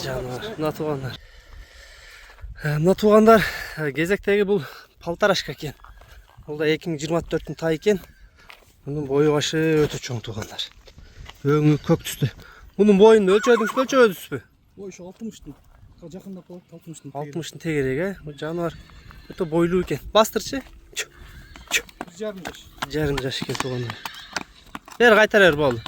Жануар, мына туғандар. Мына туғандар кезектегі бұл палтарашка екен. Бұл да 2024-тің тай екен. Бұның бойы башы өте чоң туғандар. Өңі көк түсті. Бұның бойын өлчөдіңіз бе? Бой şu 60'tın. Жақындап қалып 60'tın. 60'tың тегерегі. Бұл жануар өте бойлы екен. Бастыршы. Жарым жаш екен туғандар. Бері қайтарар болды.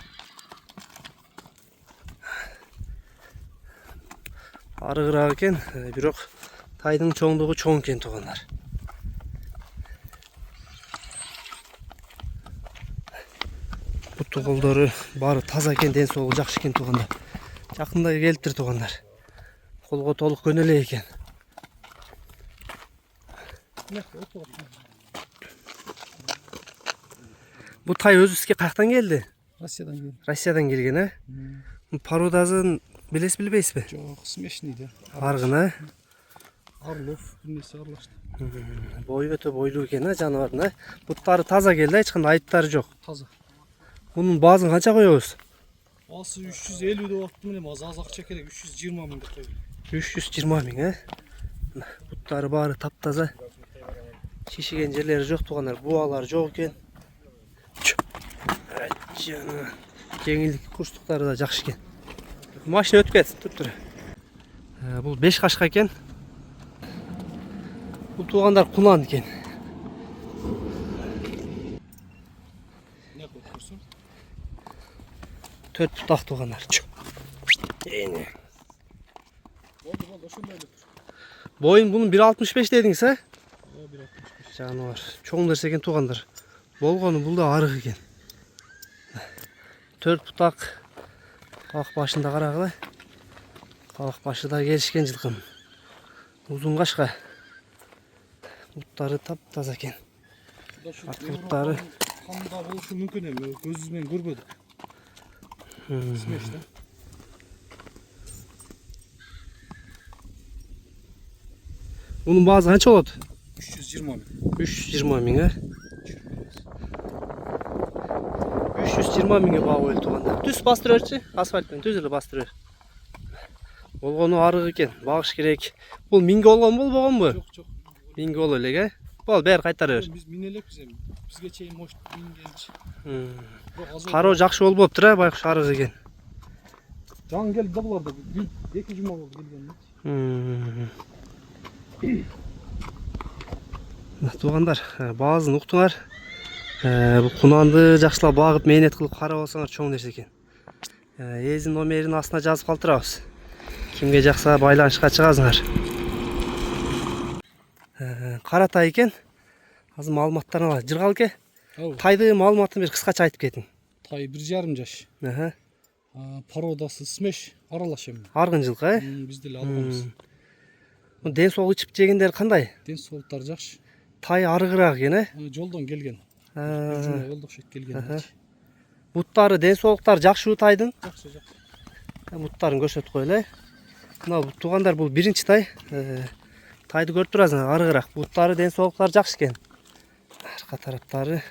Арығырақ екен, бирок тайдың чоңдығы чоң екен туғандар. Бұтты қолдары бары таза екен, ден соғы жақсы екен туғандар. Жақында келіптір туғандар. Қолға толық көнеле екен. Бұл тай өз іске қаяқтан келді? Россиядан келген, Породазын білбейсіз бе? Жоқ, смешныйды. Арғына? Орлов, бірнесі аралашты. Бойы өте бойлы екен, жануардың. Бұттары таза келді, ешқандай айыптары жоқ. Таза. Бұның базын қанша қоямыз? Басы 350 деп аттым білем, аз ақша керек, 320 мың деп қойып. 320 мың, Бұттары бары тап-таза. Шешеген жерлері жоқ туғандар, буалары жоқ екен. Жеңілдік курстықтары да жақсы екен. Машина өтіп кетсін, тұр. Бұл 5 қашқа екен. Бұл туғандар құнан екен. Ne koyuyorsun? 4 бұтақ туғандар. Oldu, şöyle dur. Бойын бұның 1.65 дедіңіз, O 1.65. Жануар, чоңдырса екен туғандар. Болғаны бұл да арық екен. 4 бұтақ. Қалық башында қарағылай. Қалық башыда келішкен жылқын. Ұзын қашқа. Бұттары тап-таза екен. Артқы бұттары. Қанда болушы мүмкін емі, көзізмен көрбедік. Смешті. Бұның базы қанша болады? 320 мың. 320 мың, 320 мыңға баға өлі туғанда. Түс бастыр өртші, асфальтпен түзілі бастыр өр. Болғаны арығы екен, бағыш керек. Бұл минге олған болған бұл? Жоқ. Минге ол өлеге. Бұл бәрі қайтар өр. Біз минелек бізем. Бізге чейін мошт мингенші. Қару жақшы ол болып тұра, байқұш арығы екен. Жаң келді да бұларда. 2 жұма болды келген. Туғандар, бағызын ұқтыңар. Бұл құнанды жақшылап бағып, мейнет қылып қарап алсаңар чоң нәрсе екен. Езін номерін астына жазып қалтырамыз. Кімге жақса байланышқа шығасыңар. Қаратай екен. Азы малыматтарын алады. Жырғал ке? Тайды малыматтың бір қысқаша айтып кетін. Тай 1,5 жаш. Породасы смеш аралашым. Арғын жылқы, Бізді алғамыз. Ден соғы ішіп жегендер қандай? Ден солықтар жақшы. Тай арығырақ екен, Жолдан келген. Жолдық шет келген. Бұттары, ден соғықтар жақшы тайдың? Жақсы. Бұттарын көрсет қойлай. Туғандар бұл бірінші тай. Тайды көріп тұрасың, арығырақ. Бұттары, ден соғықтар жақшы екен. Арқа тараптары.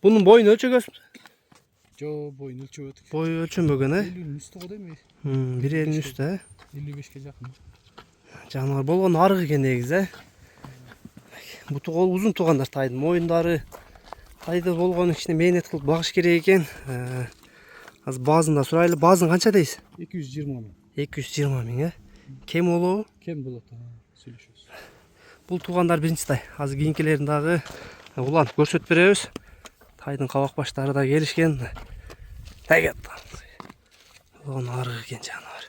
Бұның бойын өлчек өсіп? Жо, бойын өлчек өтік. Бойы өлченбеген, 50'nin üstü o değil mi? 1.50'nin üstü, 55'e yakın. Жануар болған арық екен негізі. Бұты қол ұзын туғандар тайдың. Мойындары тайды болған ішіне мейнет қылып бағыш керек екен. Аз базында сұрайлы. Базын қанша дейсіз? 220 мың. 220 мың, Кем олуы? Кем болады, сөйлешеміз. Бұл туғандар бірінші тай. Аз кейінкелерін дағы ұланып көрсет береміз. Тайдың қабақ баштары да келішкен. Тәйгет. Болған арық екен жануар.